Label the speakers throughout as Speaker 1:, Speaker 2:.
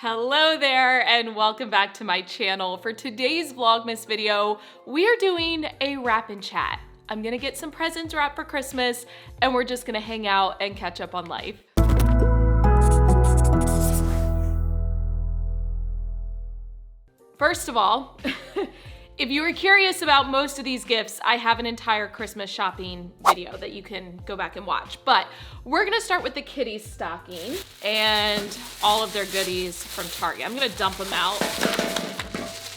Speaker 1: Hello there and welcome back to my channel. For today's Vlogmas video, we are doing a wrap and chat. I'm gonna get some presents wrapped for Christmas and we're just gonna hang out and catch up on life. First of all, if you were curious about most of these gifts, I have an entire Christmas shopping video that you can go back and watch. But we're gonna start with the kitties stocking and all of their goodies from Target. I'm gonna dump them out.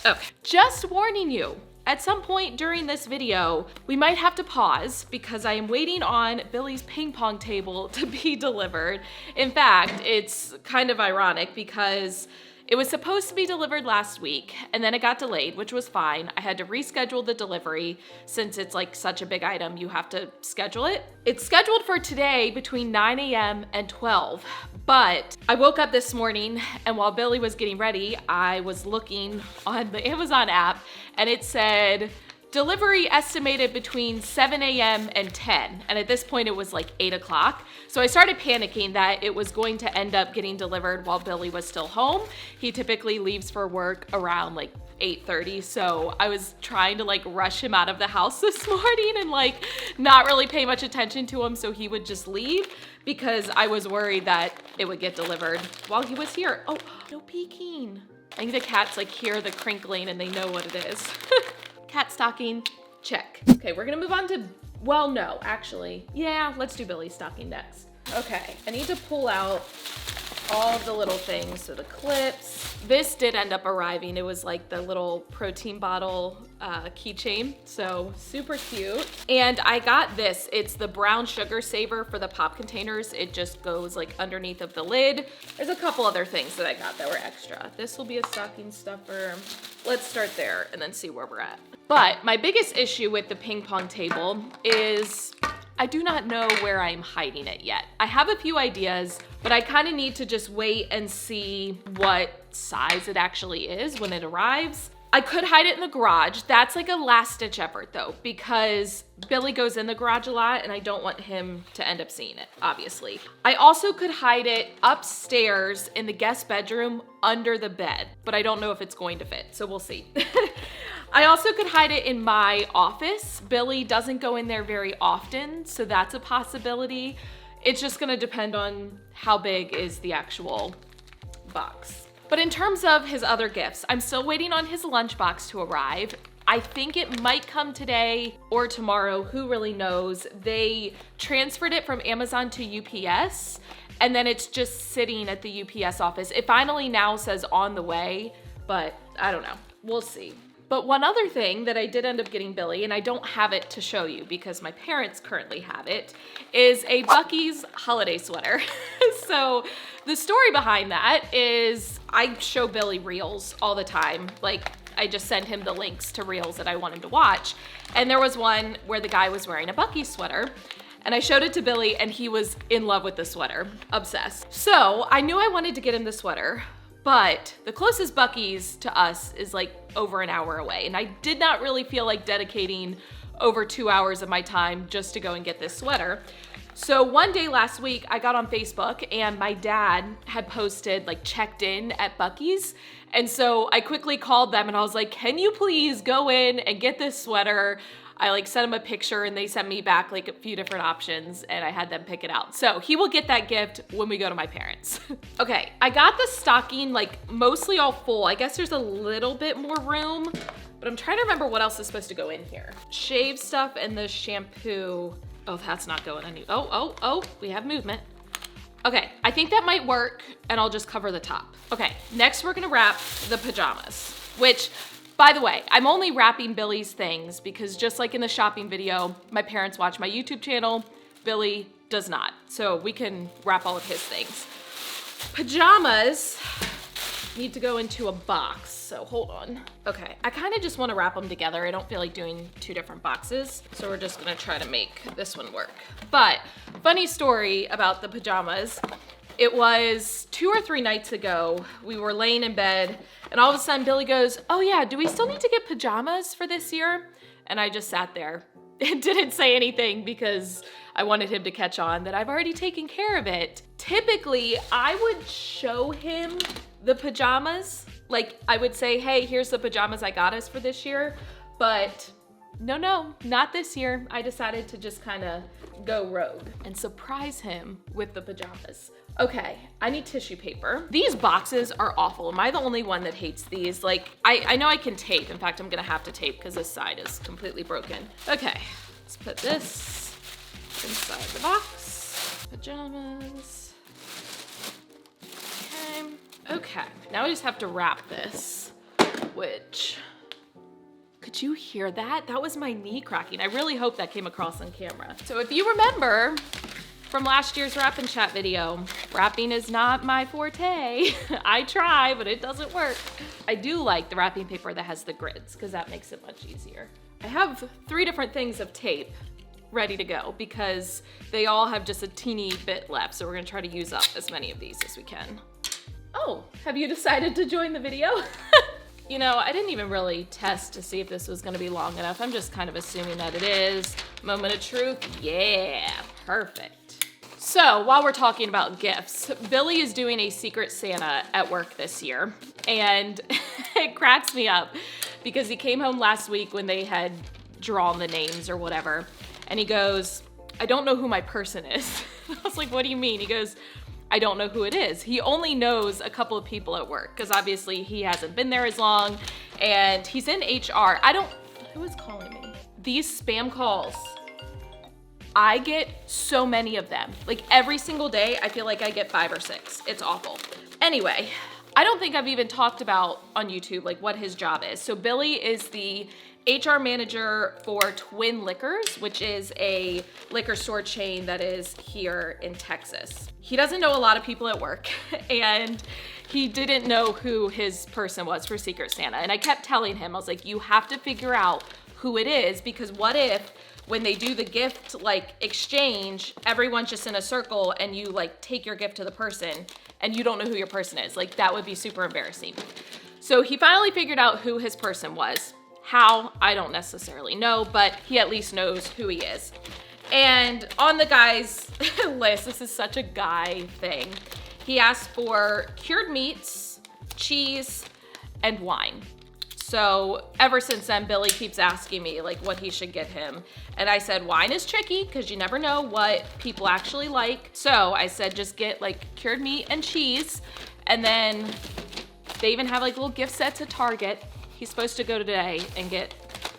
Speaker 1: Okay, just warning you, at some point during this video, we might have to pause because I am waiting on Billy's ping pong table to be delivered. In fact, it's kind of ironic because it was supposed to be delivered last week and then it got delayed, which was fine. I had to reschedule the delivery since it's like such a big item, you have to schedule it. It's scheduled for today between 9 a.m. and 12, but I woke up this morning and while Billy was getting ready, I was looking on the Amazon app and it said, delivery estimated between 7 a.m. and 10. And at this point it was like 8 o'clock. So I started panicking that it was going to end up getting delivered while Billy was still home. He typically leaves for work around like 8:30. So I was trying to like rush him out of the house this morning and like not really pay much attention to him so he would just leave because I was worried that it would get delivered while he was here. Oh, no peeking. I think the cats like hear the crinkling and they know what it is. Cat stocking, check. Okay, we're gonna move on to, well, no, actually. Yeah, let's do Billy's stocking next. Okay, I need to pull out all of the little things. So the clips. This did end up arriving. It was like the little protein bottle keychain. So super cute. And I got this. It's the brown sugar saver for the pop containers. It just goes like underneath of the lid. There's a couple other things that I got that were extra. This will be a stocking stuffer. Let's start there and then see where we're at. But my biggest issue with the ping pong table is I do not know where I'm hiding it yet. I have a few ideas, but I kind of need to just wait and see what size it actually is when it arrives. I could hide it in the garage. That's like a last ditch effort though, because Billy goes in the garage a lot and I don't want him to end up seeing it, obviously. I also could hide it upstairs in the guest bedroom under the bed, but I don't know if it's going to fit, so we'll see. I also could hide it in my office. Billy doesn't go in there very often, so that's a possibility. It's just gonna depend on how big is the actual box. But in terms of his other gifts, I'm still waiting on his lunchbox to arrive. I think it might come today or tomorrow, who really knows. They transferred it from Amazon to UPS, and then it's just sitting at the UPS office. It finally now says on the way, but I don't know, we'll see. But one other thing that I did end up getting Billy, and I don't have it to show you because my parents currently have it, is a Buc-ee's holiday sweater. So the story behind that is I show Billy reels all the time. Like I just send him the links to reels that I want him to watch. And there was one where the guy was wearing a Buc-ee's sweater. And I showed it to Billy and he was in love with the sweater, obsessed. So I knew I wanted to get him the sweater, but the closest Buc-ee's to us is like over an hour away. And I did not really feel like dedicating over 2 hours of my time just to go and get this sweater. So one day last week, I got on Facebook and my dad had posted like checked in at Buc-ee's. And so I quickly called them and I was like, can you please go in and get this sweater? I like sent him a picture and they sent me back like a few different options and I had them pick it out. So he will get that gift when we go to my parents. Okay, I got the stocking like mostly all full. I guess there's a little bit more room, but I'm trying to remember what else is supposed to go in here. Shave stuff and the shampoo. Oh, that's not going in. Oh, we have movement. Okay, I think that might work and I'll just cover the top. Okay, next we're gonna wrap the pajamas, which, by the way, I'm only wrapping Billy's things because just like in the shopping video, my parents watch my YouTube channel, Billy does not. So we can wrap all of his things. Pajamas need to go into a box, so hold on. Okay, I kind of just want to wrap them together. I don't feel like doing two different boxes, so we're just gonna try to make this one work. But funny story about the pajamas. It was 2 or 3 nights ago, we were laying in bed and all of a sudden Billy goes, oh yeah, do we still need to get pajamas for this year? And I just sat there and didn't say anything because I wanted him to catch on that I've already taken care of it. Typically, I would show him The pajamas, like I would say, hey, here's the pajamas I got us for this year, but no, not this year. I decided to just kind of go rogue and surprise him with the pajamas. Okay, I need tissue paper. These boxes are awful. Am I the only one that hates these? Like, I know I can tape. In fact, I'm gonna have to tape because this side is completely broken. Okay, let's put this inside the box. Pajamas. Okay, now I just have to wrap this, which, could you hear that? That was my knee cracking. I really hope that came across on camera. So if you remember from last year's wrap and chat video, wrapping is not my forte. I try, but it doesn't work. I do like the wrapping paper that has the grids because that makes it much easier. I have 3 different things of tape ready to go because they all have just a teeny bit left. So we're gonna try to use up as many of these as we can. Oh, have you decided to join the video? You know, I didn't even really test to see if this was gonna be long enough. I'm just kind of assuming that it is. Moment of truth, yeah, perfect. So while we're talking about gifts, Billy is doing a Secret Santa at work this year. And it cracks me up because he came home last week when they had drawn the names or whatever. And he goes, I don't know who my person is. I was like, what do you mean? He goes, I don't know who it is. He only knows a couple of people at work because obviously he hasn't been there as long and he's in HR. Who is calling me? These spam calls, I get so many of them. Like every single day, I feel like I get 5 or 6. It's awful. Anyway, I don't think I've even talked about on YouTube like what his job is. So Billy is the HR manager for Twin Liquors, which is a liquor store chain that is here in Texas. He doesn't know a lot of people at work and he didn't know who his person was for Secret Santa. And I kept telling him, I was like, you have to figure out who it is because what if when they do the gift like exchange, everyone's just in a circle and you like take your gift to the person and you don't know who your person is. Like that would be super embarrassing. So he finally figured out who his person was. How, I don't necessarily know, but he at least knows who he is. And on the guy's list, this is such a guy thing, he asked for cured meats, cheese, and wine. So ever since then, Billy keeps asking me like what he should get him. And I said, wine is tricky because you never know what people actually like. So I said, just get like cured meat and cheese. And then they even have like little gift sets at Target. He's supposed to go today and get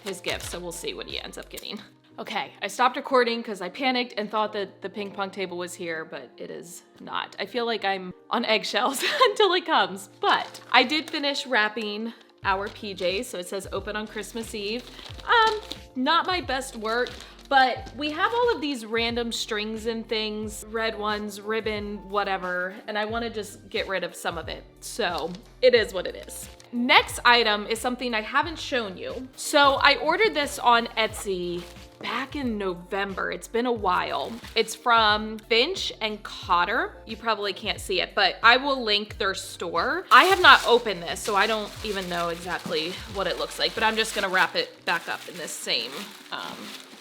Speaker 1: his gift, so we'll see what he ends up getting. Okay, I stopped recording because I panicked and thought that the ping pong table was here, but it is not. I feel like I'm on eggshells until it comes, but I did finish wrapping our PJs, so it says open on Christmas Eve. Not my best work, but we have all of these random strings and things, red ones, ribbon, whatever, and I want to just get rid of some of it. So it is what it is. Next item is something I haven't shown you. So I ordered this on Etsy back in November. It's been a while. It's from Finch and Cotter. You probably can't see it, but I will link their store. I have not opened this, so I don't even know exactly what it looks like, but I'm just gonna wrap it back up in this same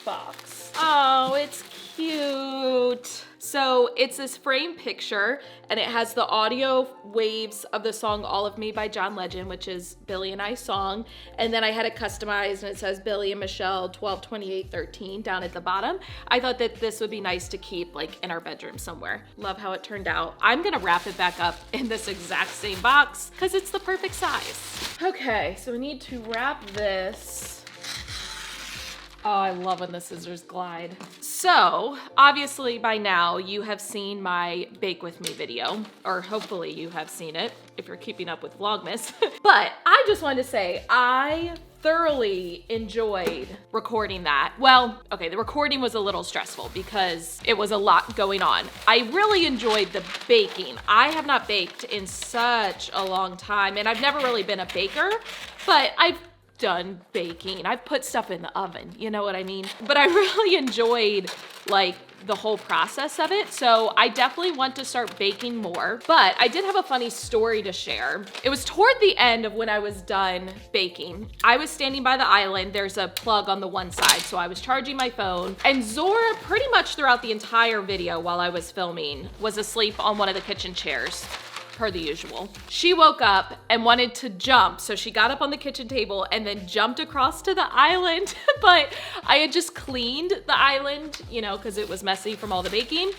Speaker 1: box. Oh, it's cute. So it's this frame picture and it has the audio waves of the song All of Me by John Legend, which is Billy and I's song. And then I had it customized and it says Billy and Michelle 12/28/13 down at the bottom. I thought that this would be nice to keep like in our bedroom somewhere. Love how it turned out. I'm gonna wrap it back up in this exact same box because it's the perfect size. Okay, so we need to wrap this. Oh, I love when the scissors glide. So, obviously by now you have seen my Bake With Me video, or hopefully you have seen it if you're keeping up with Vlogmas. But I just wanted to say, I thoroughly enjoyed recording that. Well, okay, the recording was a little stressful because it was a lot going on. I really enjoyed the baking. I have not baked in such a long time, and I've never really been a baker, but I've done baking. I've put stuff in the oven, you know what I mean? But I really enjoyed like the whole process of it. So I definitely want to start baking more, but I did have a funny story to share. It was toward the end of when I was done baking. I was standing by the island. There's a plug on the one side. So I was charging my phone and Zora pretty much throughout the entire video while I was filming was asleep on one of the kitchen chairs. per the usual. She woke up and wanted to jump, so she got up on the kitchen table and then jumped across to the island, but I had just cleaned the island, you know, because it was messy from all the baking.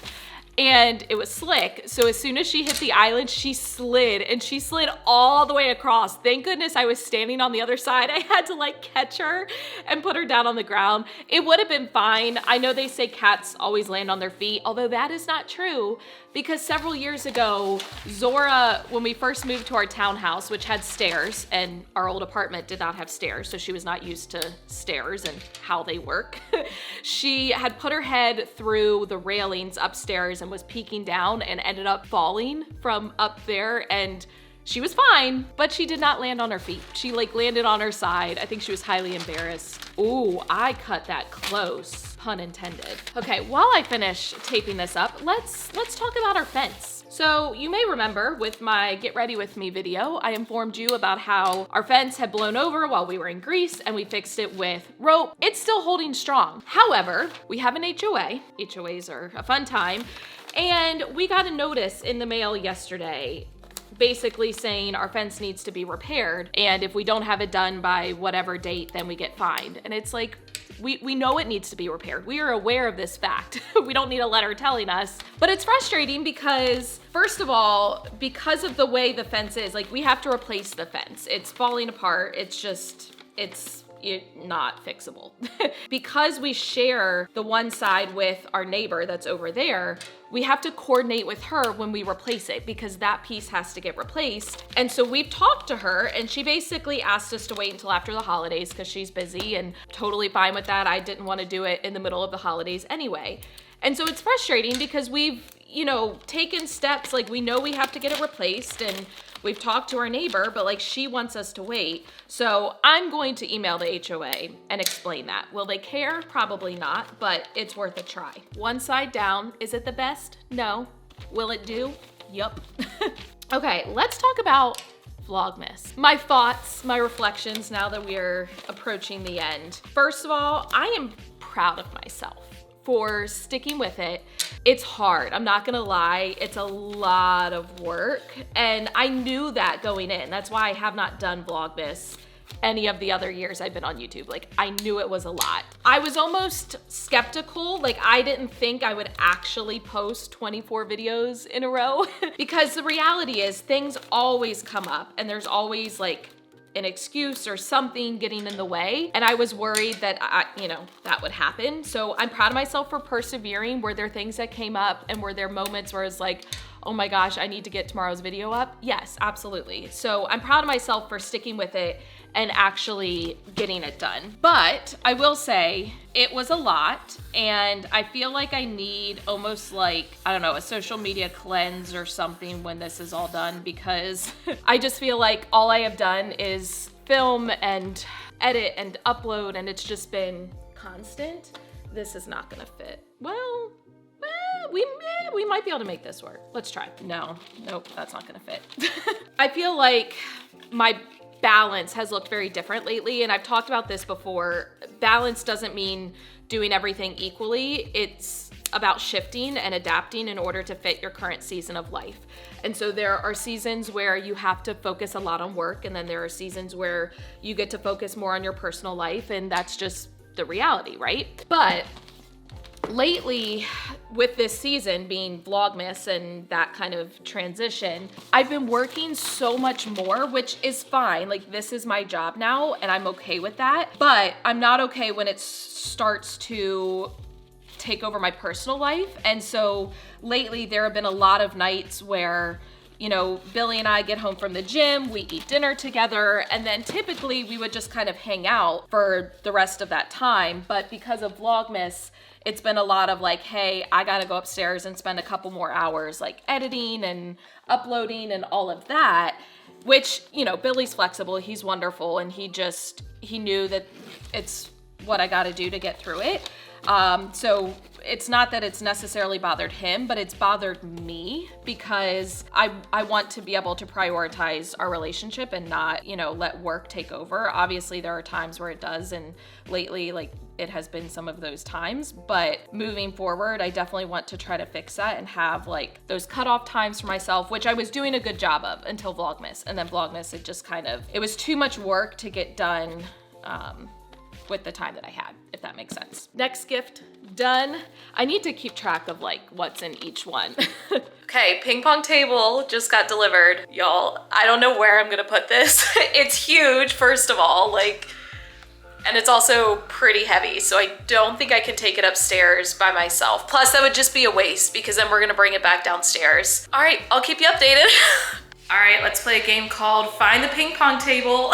Speaker 1: And it was slick. So as soon as she hit the island, she slid, and she slid all the way across. Thank goodness I was standing on the other side. I had to like catch her and put her down on the ground. It would have been fine. I know they say cats always land on their feet, although that is not true, because several years ago, Zora, when we first moved to our townhouse, which had stairs, and our old apartment did not have stairs, so she was not used to stairs and how they work. She had put her head through the railings upstairs and was peeking down and ended up falling from up there, and she was fine, but she did not land on her feet. She like landed on her side. I think she was highly embarrassed. Ooh, I cut that close, pun intended. Okay, while I finish taping this up, let's talk about our fence. So you may remember with my Get Ready With Me video, I informed you about how our fence had blown over while we were in Greece and we fixed it with rope. It's still holding strong. However, we have an HOA. HOAs are a fun time. And we got a notice in the mail yesterday basically saying our fence needs to be repaired, and if we don't have it done by whatever date, then we get fined. And it's like, we know it needs to be repaired. We are aware of this fact. We don't need a letter telling us, but it's frustrating because, first of all, because of the way the fence is, like, we have to replace the fence. It's falling apart. It's not fixable. Because we share the one side with our neighbor that's over there, we have to coordinate with her when we replace it because that piece has to get replaced. And so we've talked to her, and she basically asked us to wait until after the holidays because she's busy, and totally fine with that. I didn't want to do it in the middle of the holidays anyway. And so it's frustrating because we've, you know, taken steps, like we know we have to get it replaced, and we've talked to our neighbor, but like she wants us to wait. So I'm going to email the HOA and explain that. Will they care? Probably not, but it's worth a try. One side down, is it the best? No. Will it do? Yup. Okay, let's talk about Vlogmas. My thoughts, my reflections now that we're approaching the end. First of all, I am proud of myself for sticking with it. It's hard, I'm not gonna lie. It's a lot of work, and I knew that going in. That's why I have not done Vlogmas any of the other years I've been on YouTube. Like, I knew it was a lot. I was almost skeptical. Like, I didn't think I would actually post 24 videos in a row because the reality is things always come up, and there's always like an excuse or something getting in the way. And I was worried that that would happen. So I'm proud of myself for persevering. Were there things that came up, and were there moments where it's like, oh my gosh, I need to get tomorrow's video up? Yes, absolutely. So I'm proud of myself for sticking with it and actually getting it done. But I will say it was a lot, and I feel like I need almost like, I don't know, a social media cleanse or something when this is all done, because I just feel like all I have done is film and edit and upload, and it's just been constant. This is not gonna fit. Well, we might be able to make this work. Let's try. Nope, that's not gonna fit. I feel like my balance has looked very different lately, and I've talked about this before. Balance doesn't mean doing everything equally. It's about shifting and adapting in order to fit your current season of life. And so there are seasons where you have to focus a lot on work, and then there are seasons where you get to focus more on your personal life, and that's just the reality, right? But lately, with this season being Vlogmas and that kind of transition, I've been working so much more, which is fine. Like, this is my job now, and I'm okay with that. But I'm not okay when it starts to take over my personal life. And so lately, there have been a lot of nights where, you know, Billy and I get home from the gym, we eat dinner together, and then typically we would just kind of hang out for the rest of that time. But because of Vlogmas, it's been a lot of like, hey, I gotta go upstairs and spend a couple more hours like editing and uploading and all of that, which, you know, Billy's flexible, he's wonderful, and he knew that it's what I gotta do to get through it. So it's not that it's necessarily bothered him, but it's bothered me because I want to be able to prioritize our relationship and not, you know, let work take over. Obviously there are times where it does, and lately, like, it has been some of those times, but moving forward, I definitely want to try to fix that and have like those cutoff times for myself, which I was doing a good job of until Vlogmas. And then Vlogmas, it just kind of, it was too much work to get done with the time that I had, if that makes sense. Next gift, done. I need to keep track of like what's in each one. Okay, ping pong table just got delivered. Y'all, I don't know where I'm gonna put this. It's huge, first of all, like, and it's also pretty heavy, so I don't think I can take it upstairs by myself. Plus, that would just be a waste because then we're gonna bring it back downstairs. All right, I'll keep you updated. All right, let's play a game called Find the Ping Pong Table.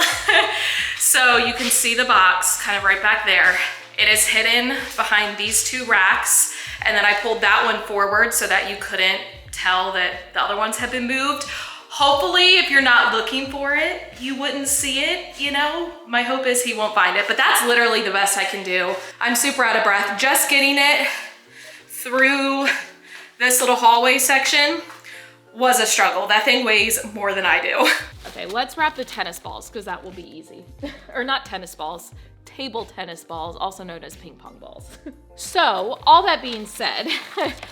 Speaker 1: So you can see the box kind of right back there. It is hidden behind these two racks, and then I pulled that one forward so that you couldn't tell that the other ones had been moved. Hopefully, if you're not looking for it, you wouldn't see it, you know? My hope is he won't find it, but that's literally the best I can do. I'm super out of breath. Just getting it through this little hallway section was a struggle. That thing weighs more than I do. Okay, let's wrap the tennis balls because that will be easy. Or not tennis balls, table tennis balls, also known as ping pong balls. So all that being said,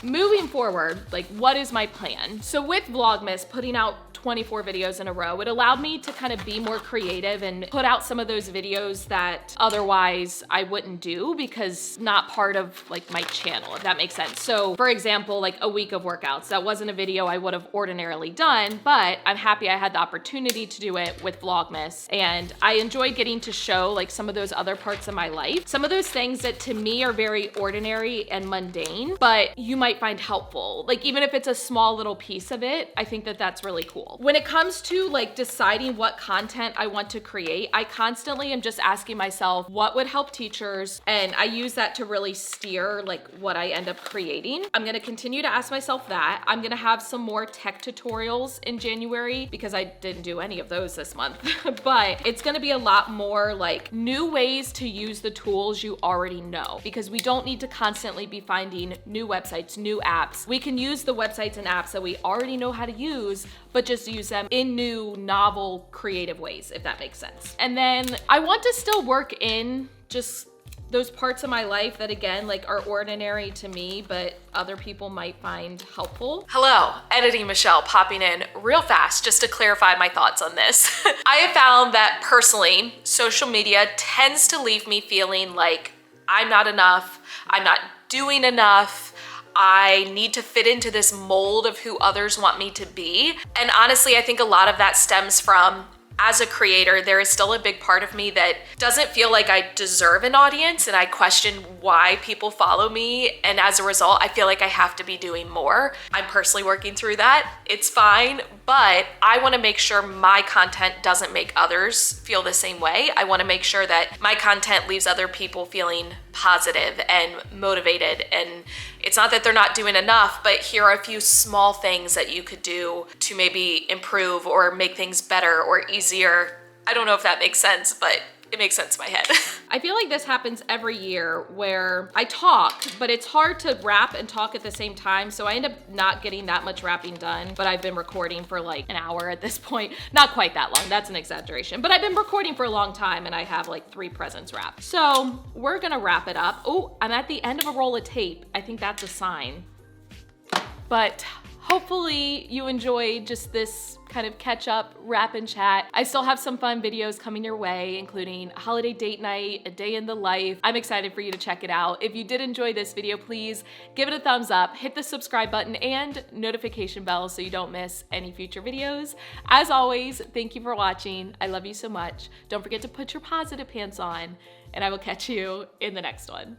Speaker 1: moving forward, like, what is my plan? So with Vlogmas putting out 24 videos in a row, it allowed me to kind of be more creative and put out some of those videos that otherwise I wouldn't do because not part of like my channel, if that makes sense. So for example, like a week of workouts, that wasn't a video I would have ordinarily done, but I'm happy I had the opportunity to do it with Vlogmas. And I enjoyed getting to show like some of those other parts of my life, some of those things that to me are very ordinary and mundane, but you might find helpful. Like even if it's a small little piece of it, I think that that's really cool. When it comes to like deciding what content I want to create, I constantly am just asking myself what would help teachers, and I use that to really steer like what I end up creating. I'm gonna continue to ask myself that. I'm gonna have some more tech tutorials in January because I didn't do any of those this month, but it's gonna be a lot more like new ways to use the tools you already know, because we don't need to constantly be finding new websites, new apps. We can use the websites and apps that we already know how to use, but just use them in new, novel, creative ways, if that makes sense. And then I want to still work in just those parts of my life that again, like are ordinary to me, but other people might find helpful. Hello, Editing Michelle popping in real fast just to clarify my thoughts on this. I have found that personally, social media tends to leave me feeling like I'm not enough, I'm not doing enough, I need to fit into this mold of who others want me to be. And honestly, I think a lot of that stems from, as a creator, there is still a big part of me that doesn't feel like I deserve an audience, and I question why people follow me. And as a result, I feel like I have to be doing more. I'm personally working through that. It's fine, but I want to make sure my content doesn't make others feel the same way. I want to make sure that my content leaves other people feeling positive and motivated. And it's not that they're not doing enough, but here are a few small things that you could do to maybe improve or make things better or easier. I don't know if that makes sense, but it makes sense in my head. I feel like this happens every year where I talk, but it's hard to rap and talk at the same time. So I end up not getting that much rapping done, but I've been recording for like an hour at this point. Not quite that long, that's an exaggeration, but I've been recording for a long time and I have like 3 presents wrapped. So we're gonna wrap it up. Oh, I'm at the end of a roll of tape. I think that's a sign. But hopefully you enjoyed just this kind of catch up, wrap and chat. I still have some fun videos coming your way, including a holiday date night, a day in the life. I'm excited for you to check it out. If you did enjoy this video, please give it a thumbs up, hit the subscribe button and notification bell so you don't miss any future videos. As always, thank you for watching. I love you so much. Don't forget to put your positive pants on, and I will catch you in the next one.